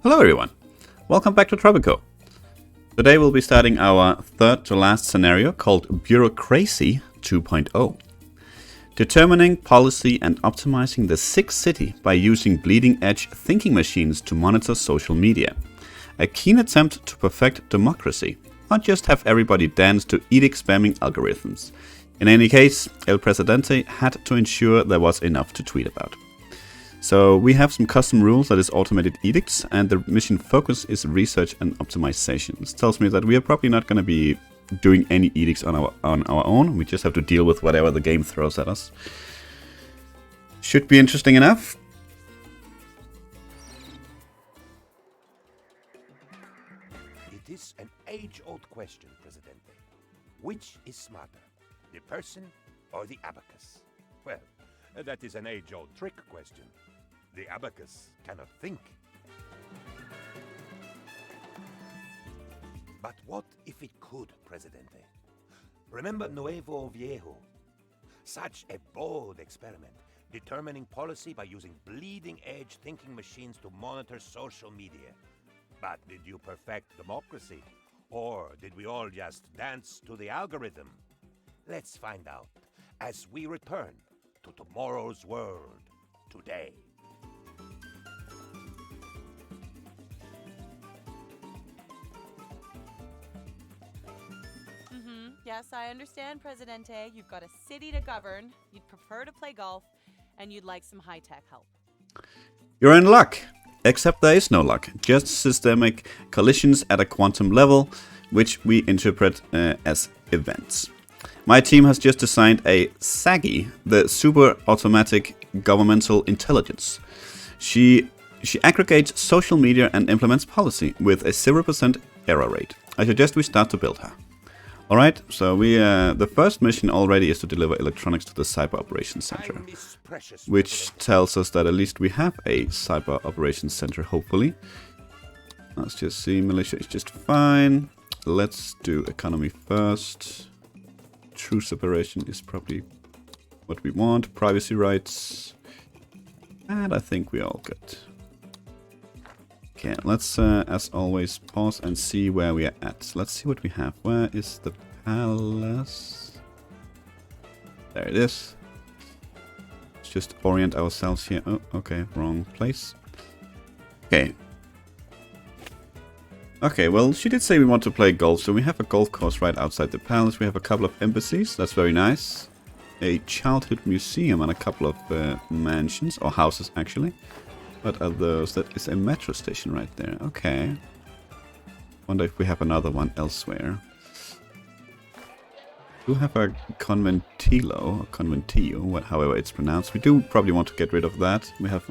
Hello everyone, welcome back to Tropico. Today we'll be starting our third to last scenario called Bureaucrazy 2.0. Determining policy and optimizing the sixth city by using bleeding-edge thinking machines to monitor social media. A keen attempt to perfect democracy, not just have everybody dance to edict spamming algorithms. In any case, El Presidente had to ensure there was enough to tweet about. So we have some custom rules, that is automated edicts, and the mission focus is research and optimization. This tells me that we are probably not going to be doing any edicts on our own. We just have to deal with whatever the game throws at us. Should be interesting enough. It is an age-old question, Presidente. Which is smarter, the person or the abacus? Well, that is an age-old trick question. The abacus cannot think. But what if it could, Presidente? Remember Nuevo Viejo? Such a bold experiment, determining policy by using bleeding-edge thinking machines to monitor social media. But did you perfect democracy? Or did we all just dance to the algorithm? Let's find out as we return to tomorrow's world today. Yes, I understand, Presidente. You've got a city to govern, you'd prefer to play golf, and you'd like some high-tech help. You're in luck. Except there is no luck, just systemic collisions at a quantum level, which we interpret as events. My team has just designed a SAGI, the Super Automatic Governmental Intelligence. She aggregates social media and implements policy with a 0% error rate. I suggest we start to build her. Alright, so the first mission already is to deliver electronics to the Cyber Operations Center, which tells us that at least we have a Cyber Operations Center, hopefully. Let's just see, militia is just fine. Let's do economy first. True separation is probably what we want. Privacy rights. And I think we're all good. Okay, let's, as always, pause and see where we are at. Let's see what we have. Where is the palace? There it is. Let's just orient ourselves here. Oh, okay, wrong place. Okay. Okay, well, she did say we want to play golf, so we have a golf course right outside the palace. We have a couple of embassies. That's very nice. A childhood museum and a couple of mansions, or houses, actually. What are those? That is a metro station right there. Okay. Wonder if we have another one elsewhere. We do have a conventillo, or conventillo, however it's pronounced. We do probably want to get rid of that. We have,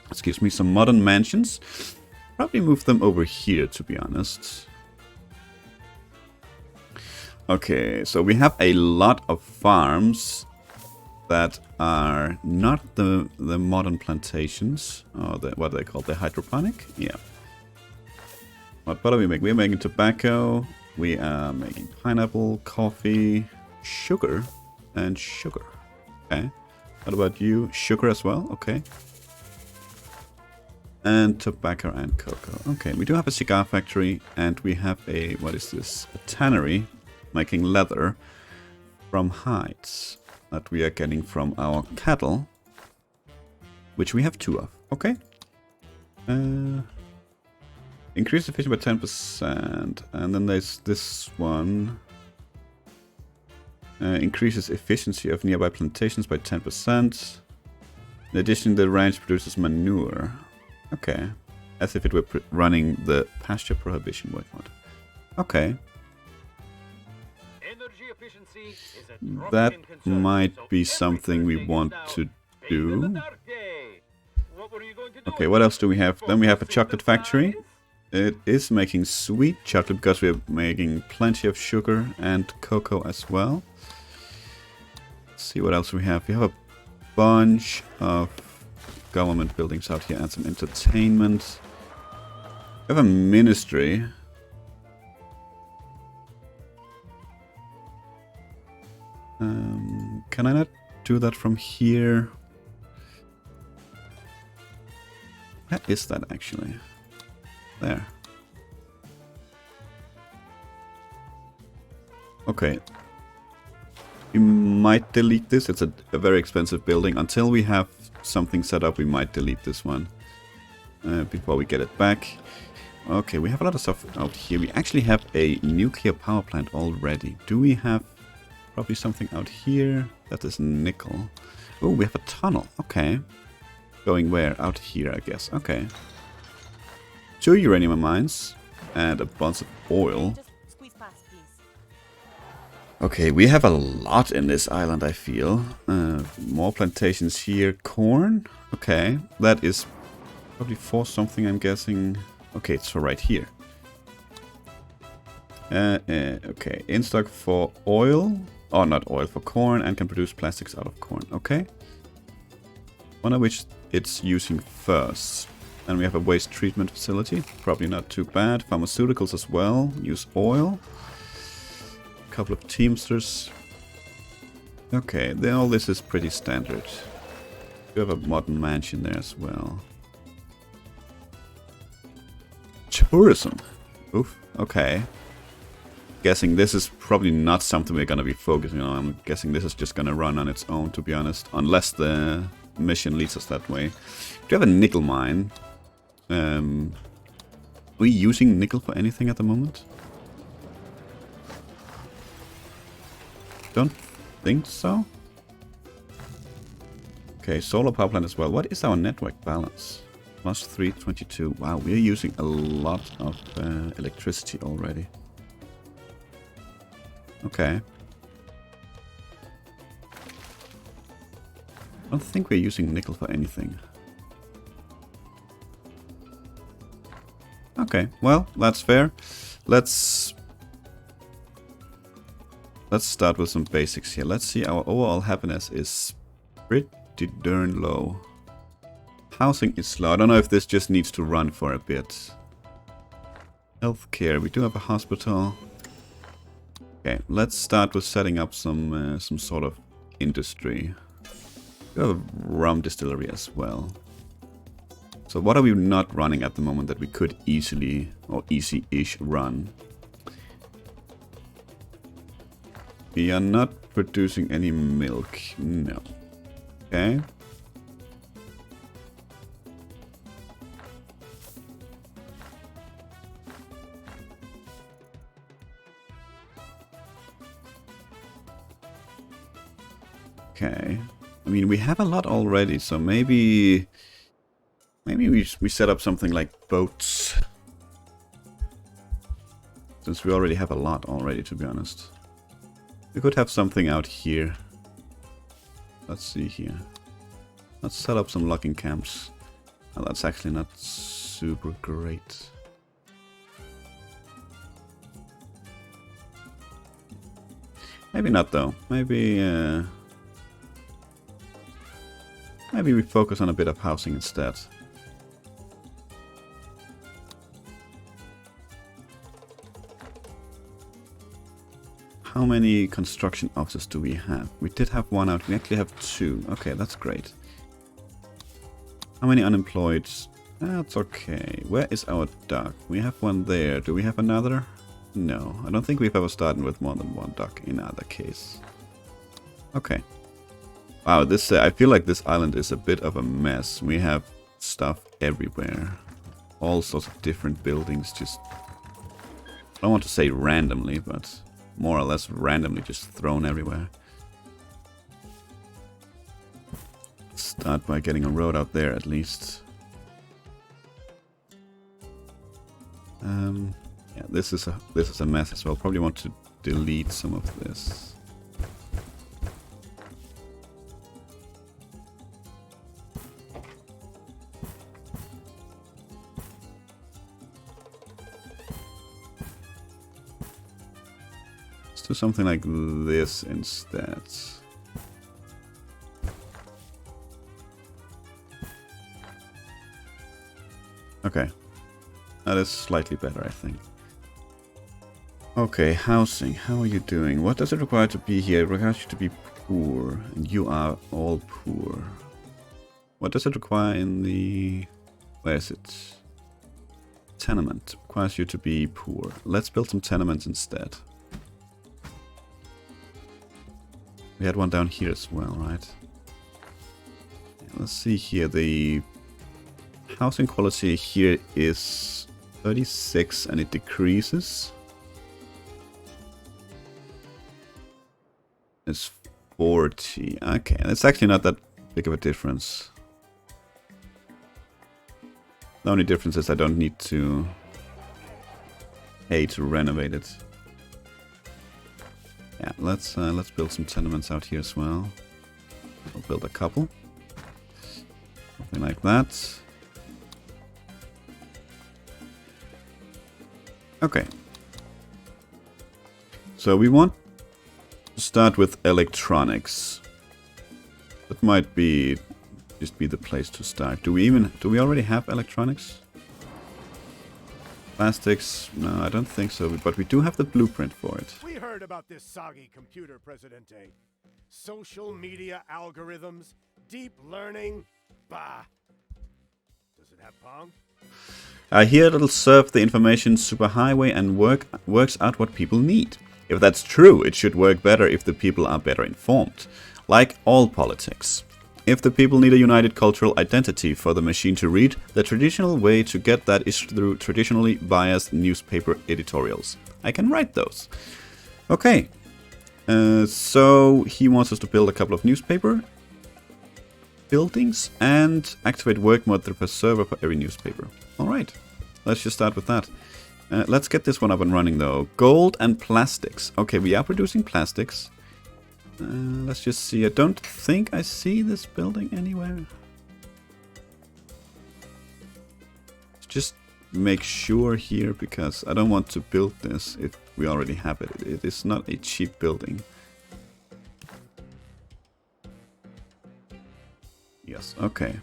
excuse me, some modern mansions. Probably move them over here, to be honest. Okay, so we have a lot of farms that are not the modern plantations, or what are they called, the hydroponic? Yeah. What are we making? We're making tobacco, we are making pineapple, coffee, sugar, and sugar. Okay. What about you? Sugar as well? Okay. And tobacco and cocoa. Okay, we do have a cigar factory, and we have a, what is this? A tannery, making leather from hides that we are getting from our cattle, which we have 2 of. Okay. Increase efficiency by 10%. And then there's this one. Increases efficiency of nearby plantations by 10%. In addition, the ranch produces manure. Okay. As if it were running the pasture prohibition boycott. Okay. That might be something we want to do. Okay, what else do we have? Then we have a chocolate factory. It is making sweet chocolate because we're making plenty of sugar and cocoa as well. Let's see what else we have. We have a bunch of government buildings out here and some entertainment. We have a ministry. Can I not do that from here? Where is that actually? There. Okay. We might delete this. It's a very expensive building. Until we have something set up, we might delete this one. Before we get it back. Okay, we have a lot of stuff out here. We actually have a nuclear power plant already. Do we have probably something out here? That is nickel. Oh, we have a tunnel. Okay. Going where? Out here, I guess. Okay. 2 uranium mines and a bunch of oil. Just squeeze past, please. Okay, we have a lot in this island, I feel. More plantations here. Corn. Okay, that is probably for something, I'm guessing. Okay, it's for right here. Okay, in stock for oil. Oh, not oil, for corn, and can produce plastics out of corn. Okay. One of which it's using first. And we have a waste treatment facility. Probably not too bad. Pharmaceuticals as well. Use oil. A couple of teamsters. Okay, then all this is pretty standard. We have a modern mansion there as well. Tourism. Oof. Okay. Guessing this is probably not something we're gonna be focusing on. I'm guessing this is just gonna run on its own, to be honest. Unless the mission leads us that way. We have a nickel mine. Are we using nickel for anything at the moment? Don't think so. Okay, solar power plant as well. What is our network balance? Plus 322. Wow, we're using a lot of electricity already. Okay. I don't think we're using nickel for anything. Okay, well, that's fair. Let's start with some basics here. Let's see, our overall happiness is pretty darn low. Housing is slow. I don't know if this just needs to run for a bit. Healthcare, we do have a hospital. Okay, let's start with setting up some sort of industry. We have a rum distillery as well. So what are we not running at the moment that we could easily, or easy-ish run? We are not producing any milk. No. Okay. Okay. I mean, we have a lot already, so maybe we set up something like boats. Since we already have a lot already, to be honest. We could have something out here. Let's see here. Let's set up some logging camps. Oh, that's actually not super great. Maybe not though. Maybe we focus on a bit of housing instead. How many construction offices do we have? We did have one out. We actually have 2. Okay, that's great. How many unemployed? That's okay. Where is our dock? We have one there. Do we have another? No. I don't think we've ever started with more than one dock in either case. Okay. Wow, this I feel like this island is a bit of a mess. We have stuff everywhere. All sorts of different buildings just... I don't want to say randomly, but more or less randomly just thrown everywhere. Start by getting a road out there at least. Yeah, this is a mess as well. Probably want to delete some of this. Let's do something like this instead. Okay. That is slightly better, I think. Okay, housing. How are you doing? What does it require to be here? It requires you to be poor. And you are all poor. What does it require in the Where is it? Tenement. Requires you to be poor. Let's build some tenements instead. We had one down here as well, right? Let's see here. The housing quality here is 36 and it decreases. It's 40. Okay, that's actually not that big of a difference. The only difference is I don't need to pay to renovate it. Yeah, let's build some tenements out here as well. I'll build a couple. Something like that. Okay. So we want to start with electronics. That might be just be the place to start. Do we already have electronics? Plastics? No, I don't think so, but we do have the blueprint for it. We heard about this soggy computer, Presidente. Social media algorithms, deep learning, bah. Does it have Pong? I hear it'll serve the information superhighway and works out what people need. If that's true, it should work better if the people are better informed. Like all politics. If the people need a united cultural identity for the machine to read, the traditional way to get that is through traditionally biased newspaper editorials. I can write those. Okay. So he wants us to build a couple of newspaper buildings and activate work mode per server for every newspaper. Alright, let's just start with that. Let's get this one up and running though. Gold and plastics. Okay, we are producing plastics. Let's just see. I don't think I see this building anywhere. Just make sure here because I don't want to build this if we already have it. It is not a cheap building. Yes, okay.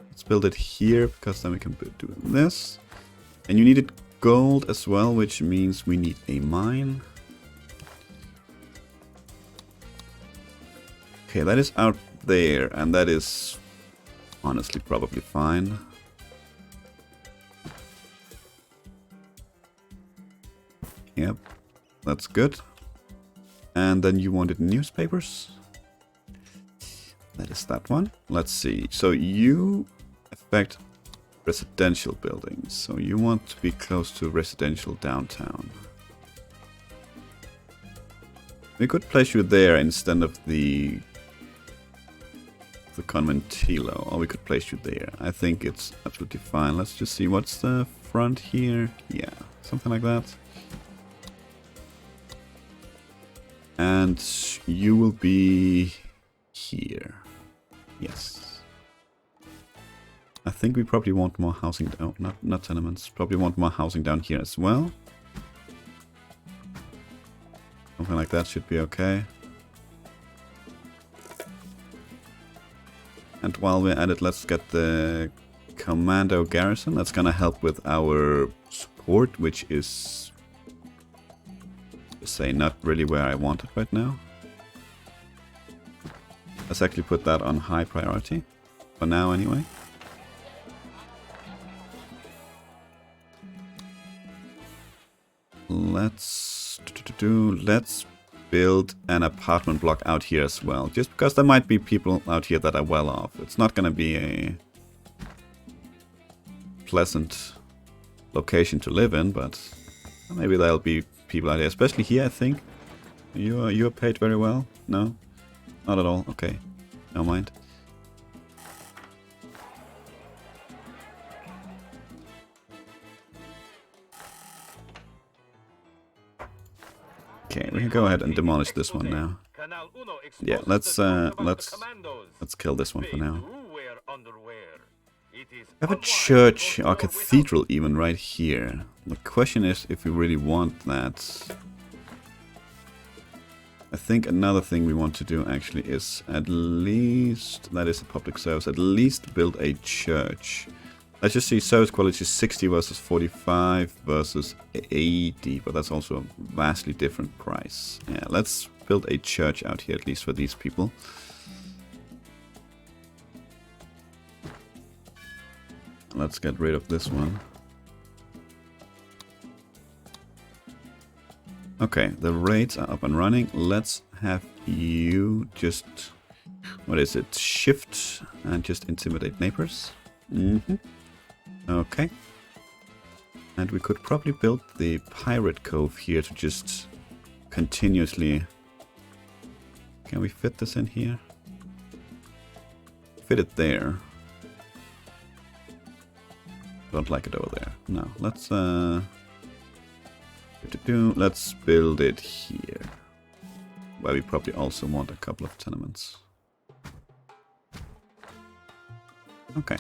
Let's build it here because then we can do this. And you needed gold as well, which means we need a mine. Okay, that is out there, and that is honestly probably fine. Yep, that's good. And then you wanted newspapers. That is that one. Let's see. So you affect residential buildings. So you want to be close to residential downtown. We could place you there instead of the Conventilo, or we could place you there. I think it's absolutely fine. Let's just see what's the front here. Yeah, something like that. And you will be here. Yes. I think we probably want more housing. Oh, not tenements. Probably want more housing down here as well. Something like that should be okay. And while we're at it, let's get the commando garrison. That's gonna help with our support, which is, say, not really where I want it right now. Let's actually put that on high priority. For now, anyway. Let's build an apartment block out here as well. Just because there might be people out here that are well off. It's not going to be a pleasant location to live in, but maybe there'll be people out here. Especially here, I think. You are paid very well? No? Not at all? Okay. No mind. Okay, we can go ahead and demolish this one now. Yeah, let's kill this one for now. We have a church or cathedral even right here. The question is if we really want that. I think another thing we want to do actually is at least, that is a public service, at least build a church. Let's just see, service quality is 60 versus 45 versus 80, but that's also a vastly different price. Yeah, let's build a church out here, at least for these people. Let's get rid of this one. Okay, the raids are up and running. Let's have you just... What is it? Shift and just intimidate neighbors. Okay. And we could probably build the pirate cove here to just continuously... Can we fit this in here? Fit it there. Don't like it over there. No, let's let's build it here. Where we probably also want a couple of tenements. Okay.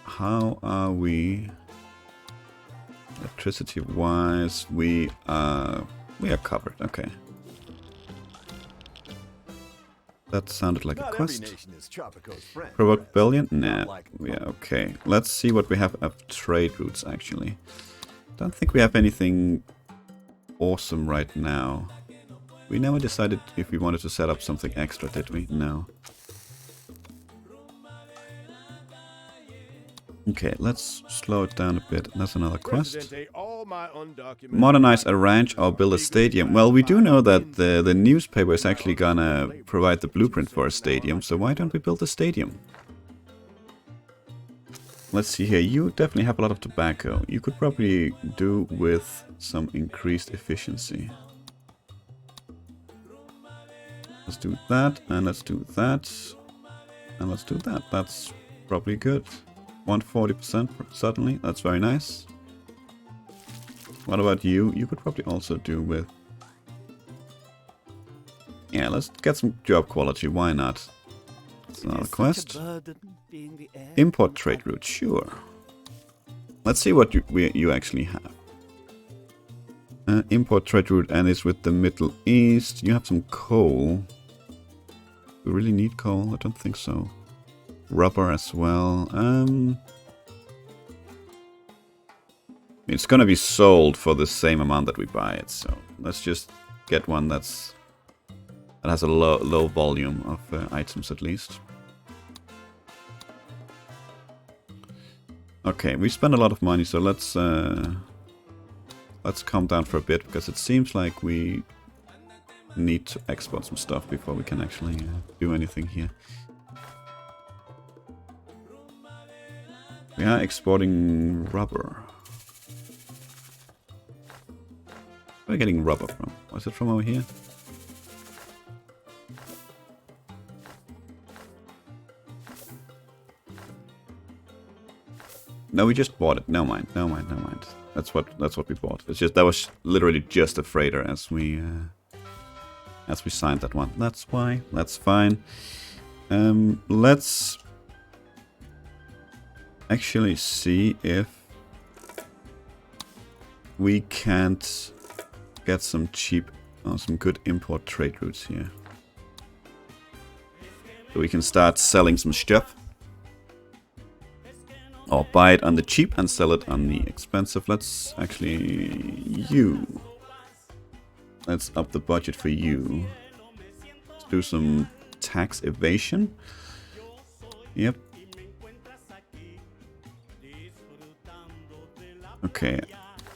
How are we electricity wise? We are covered. Okay. That sounded like a quest. Provoke rebellion? Nah. Yeah, okay. Let's see what we have of trade routes, actually. Don't think we have anything awesome right now. We never decided if we wanted to set up something extra, did we? No. Okay, let's slow it down a bit. That's another quest. Modernize a ranch or build a stadium. Well, we do know that the newspaper is actually gonna provide the blueprint for a stadium, so why don't we build a stadium? Let's see here. You definitely have a lot of tobacco. You could probably do with some increased efficiency. Let's do that, and let's do that, and let's do that. That's probably good. 140% certainly. That's very nice. What about you? You could probably also do with... Yeah, let's get some job quality. Why not? That's another quest. Import trade route. Sure. Let's see what you actually have. Import trade route, and it's with the Middle East. You have some coal. We really need coal? I don't think so. Rubber as well. It's gonna be sold for the same amount that we buy it, so let's just get one that has a low volume of items at least. Okay, we spend a lot of money, so let's calm down for a bit, because it seems like we need to export some stuff before we can actually do anything here. We are exporting rubber. Where are we getting rubber from? Was it from over here? No, we just bought it. No mind. That's what we bought. It's just that was literally just a freighter as we signed that one. That's why. That's fine. Let's actually see if we can't get some cheap or some good import trade routes here. So we can start selling some stuff. Or buy it on the cheap and sell it on the expensive. Let's actually... Let's up the budget for you. Let's do some tax evasion. Yep. Okay,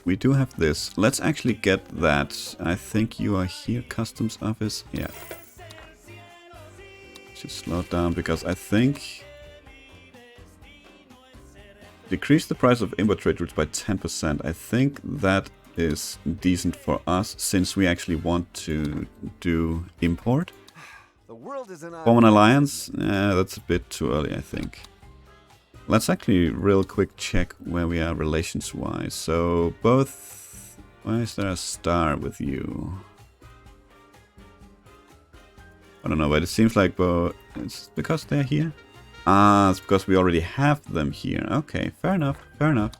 we do have this. Let's actually get that. I think you are here, customs office. Yeah. Just slow down, because I think... Decrease the price of import trade routes by 10%. I think that is decent for us, since we actually want to do import. Form an alliance? That's a bit too early, I think. Let's actually real quick check where we are relations-wise. So both... Why is there a star with you? I don't know, but it seems like both... It's because they're here? Ah, it's because we already have them here. Okay, fair enough, fair enough.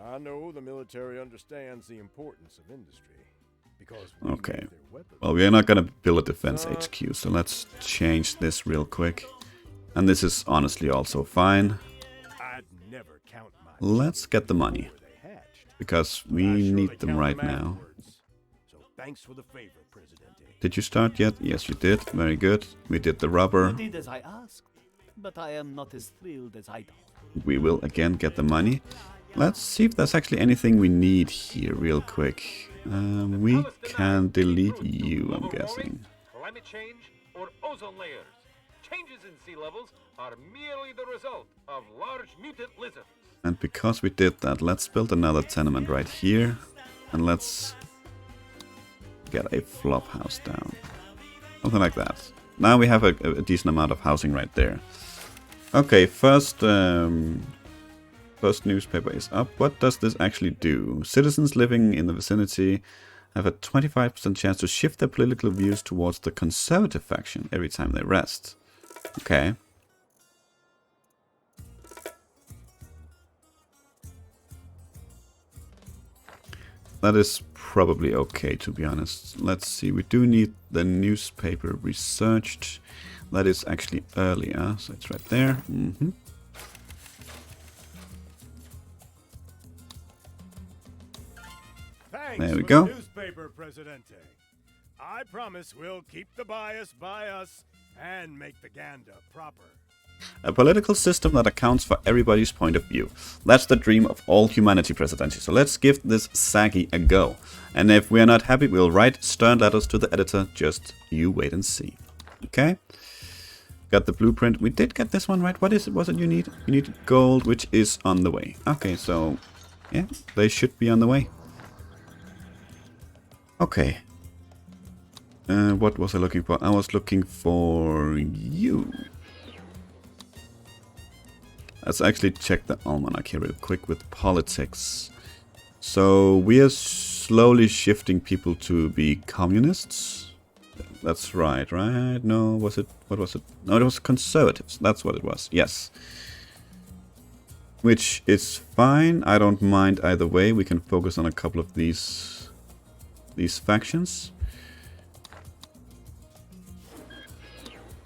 I know the military understands the importance of industry. Okay, well, we are not gonna build a defense HQ, so let's change this real quick. And this is honestly also fine. Let's get the money, because we need them right now. Thanks for the favor, Presidente. Did you start yet? Yes, you did. Very good. We did the rubber. You did as I asked, but I am not as thrilled as I thought. We will again get the money. Let's see if there's actually anything we need here real quick. We can delete you, I'm guessing. Climate change or ozone layers. Changes in sea levels are merely the result of large mutant lizards. And because we did that, let's build another tenement right here. And let's get a flop house down. Something like that. Now we have a decent amount of housing right there. Okay, first newspaper is up. What does this actually do? Citizens living in the vicinity have a 25% chance to shift their political views towards the conservative faction every time they rest. Okay. That is probably okay, to be honest. Let's see, we do need the newspaper researched. That is actually earlier, so it's right there. Thanks There we for go. the newspaper, Presidente. I promise we'll keep the bias by us and make the Ganda proper. A political system that accounts for everybody's point of view. That's the dream of all humanity, Presidente. So let's give this saggy a go. And if we are not happy, we'll write stern letters to the editor. Just you wait and see. Okay? Got the blueprint. We did get this one right. What is it? Was it you need? You need gold, which is on the way. Okay, so yeah, they should be on the way. Okay. What was I looking for? I was looking for you. Let's actually check the almanac here real quick with politics. So we are slowly shifting people to be communists. That's right, right? No, was it? What was it? No, it was conservatives. That's what it was. Yes. Which is fine. I don't mind either way. We can focus on a couple of these factions.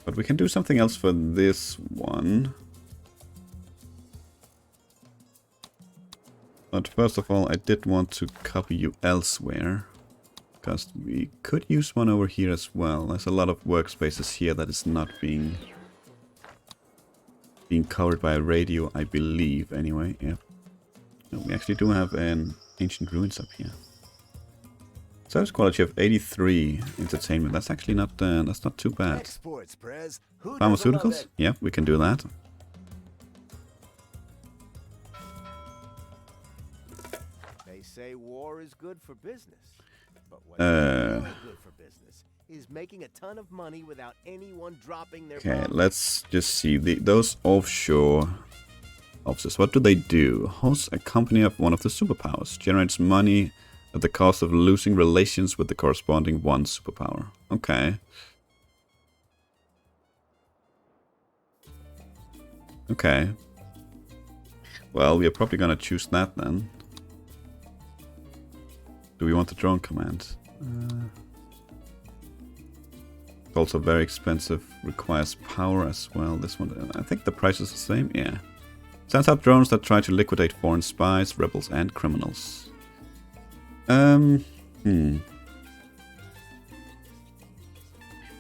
But we can do something else for this one. But first of all, I did want to copy you elsewhere. Because we could use one over here as well. There's a lot of workspaces here that is not being covered by a radio, I believe, anyway. Yeah. No, we actually do have an ancient ruins up here. Service quality of 83. Entertainment. That's actually not that's not too bad. Exports, Prez. Who doesn't love Pharmaceuticals? it? Yeah, we can do that. They say war is good for business. But what's really good for business is making a ton of money without anyone dropping their Okay, bombs. let's just see. Those offshore officers, what do they do? Hosts a company of one of the superpowers. Generates money at the cost of losing relations with the corresponding one superpower. Okay. Okay. Well, we are probably gonna choose that then. Do we want the drone command? It's also very expensive, requires power as well. This one, I think the price is the same. Yeah. Sends out drones that try to liquidate foreign spies, rebels, and criminals.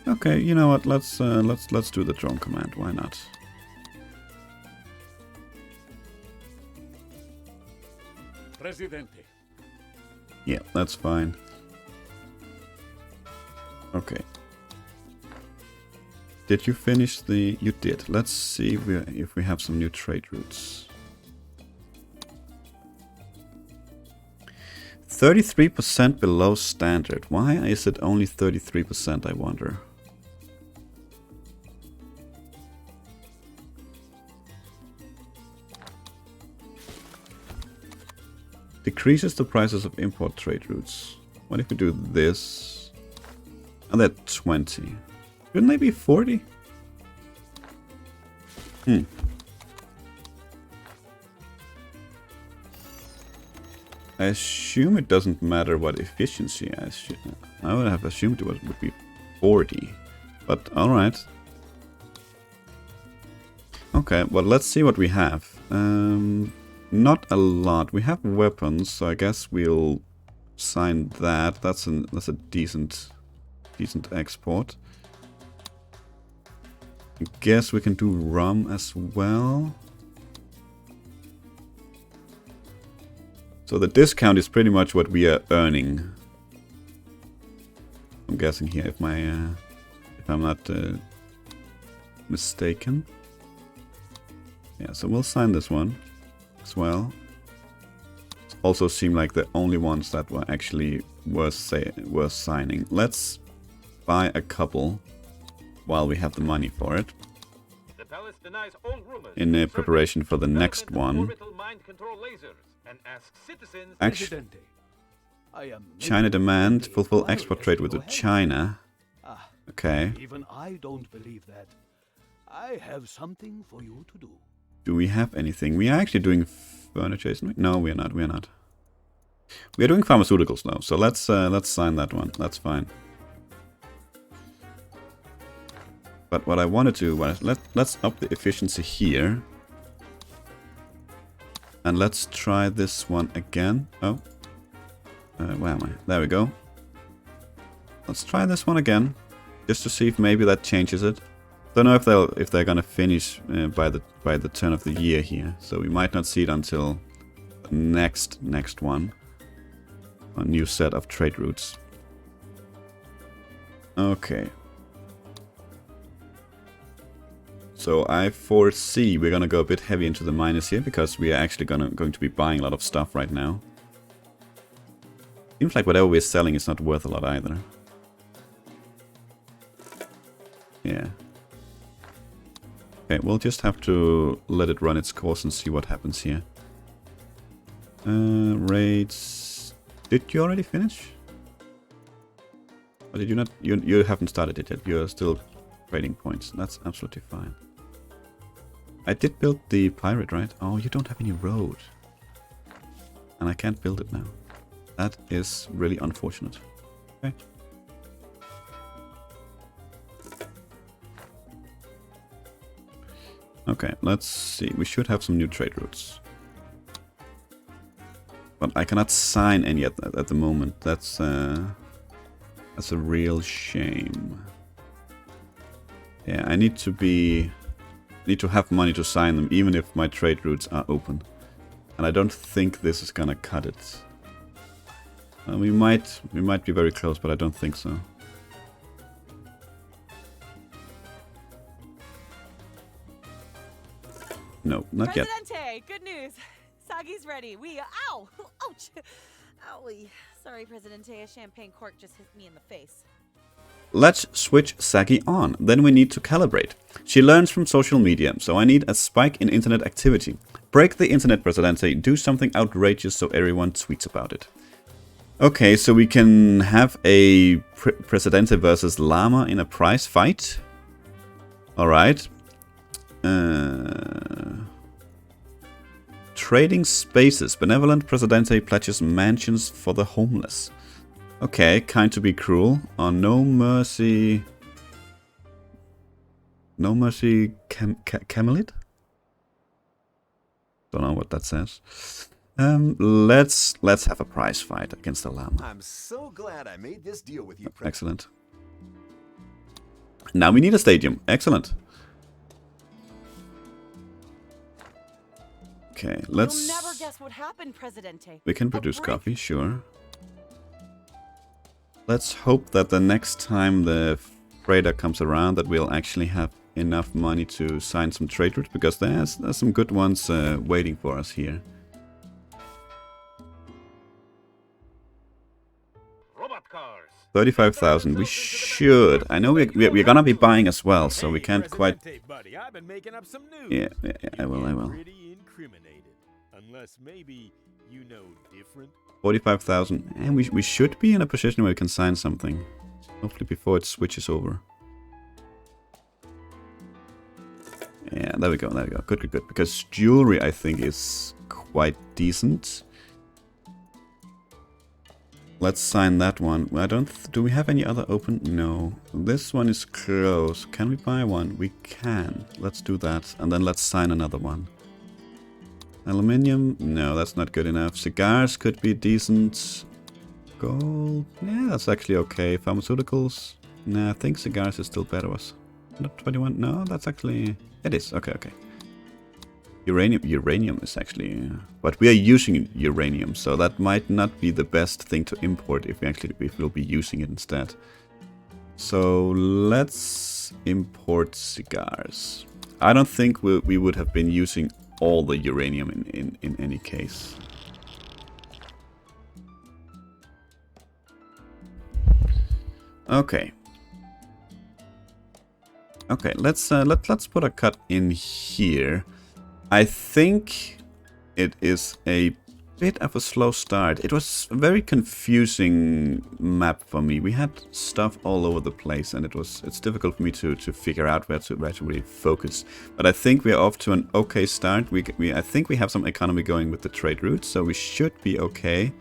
Okay, you know what? Let's do the drone command. Why not? Presidente. Yeah, that's fine. Okay. Did you finish the... You did. Let's see if we have some new trade routes. 33% below standard. Why is it only 33%, I wonder? Decreases the prices of import trade routes. What if we do this? And they're 20. Shouldn't they be 40? I assume it doesn't matter what efficiency I would have assumed it would be 40. But alright. Okay, well let's see what we have. Not a lot. We have weapons, so I guess we'll sign that. That's a decent export. I guess we can do rum as well. So the discount is pretty much what we are earning. I'm guessing here, if I'm not mistaken. Yeah, so we'll sign this one as well. Also seem like the only ones that were actually worth signing. Let's buy a couple while we have the money for it. The palace denies all rumors In preparation for the next one. orbital mind control lasers and asks citizens. Actually, Presidente, I am China demand making fulfill a export trade with wireless China. Ah, Okay. even I don't believe that. I have something for you to do. Do we have anything? We are actually doing furniture, isn't we? No, we are not. We are not. We are doing pharmaceuticals now, so let's sign that one. That's fine. But what I want to do was let's up the efficiency here, and let's try this one again. Oh, where am I? There we go. Let's try this one again, just to see if maybe that changes it. Don't know if they're gonna finish by the turn of the year here, so we might not see it until the next one. A new set of trade routes. Okay. So I foresee we're gonna go a bit heavy into the minus here because we are actually going to be buying a lot of stuff right now. Seems like whatever we're selling is not worth a lot either. Yeah. Okay, we'll just have to let it run its course and see what happens here. Raids. Did you already finish? Or did you not? You haven't started it yet. You're still trading points. That's absolutely fine. I did build the pirate, right? Oh, you don't have any road. And I can't build it now. That is really unfortunate. Okay. Okay, let's see. We should have some new trade routes. But I cannot sign any at the moment. That's a real shame. Yeah, I need to have money to sign them, even if my trade routes are open. And I don't think this is gonna cut it. We might be very close, but I don't think so. No, not yet. Presidente, good news. Sagi's ready. Ow! Ouch! Owie. Sorry, Presidente. A champagne cork just hit me in the face. Let's switch Sagi on. Then we need to calibrate. She learns from social media, so I need a spike in internet activity. Break the internet, Presidente. Do something outrageous so everyone tweets about it. Okay, so we can have a Presidente versus Llama in a prize fight. Alright. Trading spaces. Benevolent Presidente pledges mansions for the homeless. Okay, kind to be cruel. No mercy. No mercy. Camelid? Don't know what that says. Let's have a prize fight against the llama. I'm so glad I made this deal with you. Excellent. Now we need a stadium. Excellent. Okay, let's. You'll never guess what happened, Presidente. We can produce coffee, sure. Let's hope that the next time the freighter comes around that we'll actually have enough money to sign some trade routes, because there's some good ones waiting for us here. Robot cars. 35,000. We should. I know we're gonna be buying as well, so we can't quite. Buddy, I've been making up some news. Yeah, I will. Pretty incriminated. Unless maybe you know different. 45,000. And we should be in a position where we can sign something. Hopefully before it switches over. Yeah, there we go. Good. Because jewelry, I think, is quite decent. Let's sign that one. I don't. Do we have any other open? No. This one is closed. Can we buy one? We can. Let's do that. And then let's sign another one. Aluminium? No, that's not good enough. Cigars could be decent. Gold. Yeah, that's actually okay. Pharmaceuticals. Nah, I think cigars is still better. Was not 21? No, that's actually... It is. Okay, okay. Uranium is actually... but we are using uranium, so that might not be the best thing to import if we'll be using it instead. So let's import cigars. I don't think we would have been using all the uranium in any case. Okay. Okay, let's put a cut in here. I think it is a bit of a slow start. It was a very confusing map for me. We had stuff all over the place, and it's difficult for me to figure out where to really focus. But I think we're off to an okay start. I think we have some economy going with the trade routes, so we should be okay.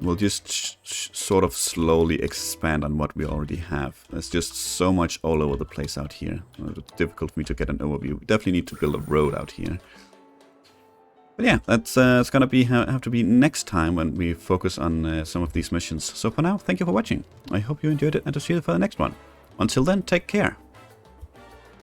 We'll just sort of slowly expand on what we already have. There's just so much all over the place out here. It's difficult for me to get an overview. We definitely need to build a road out here. But yeah, that's it's gonna have to be next time when we focus on some of these missions. So for now, thank you for watching. I hope you enjoyed it, and to see you for the next one. Until then, take care.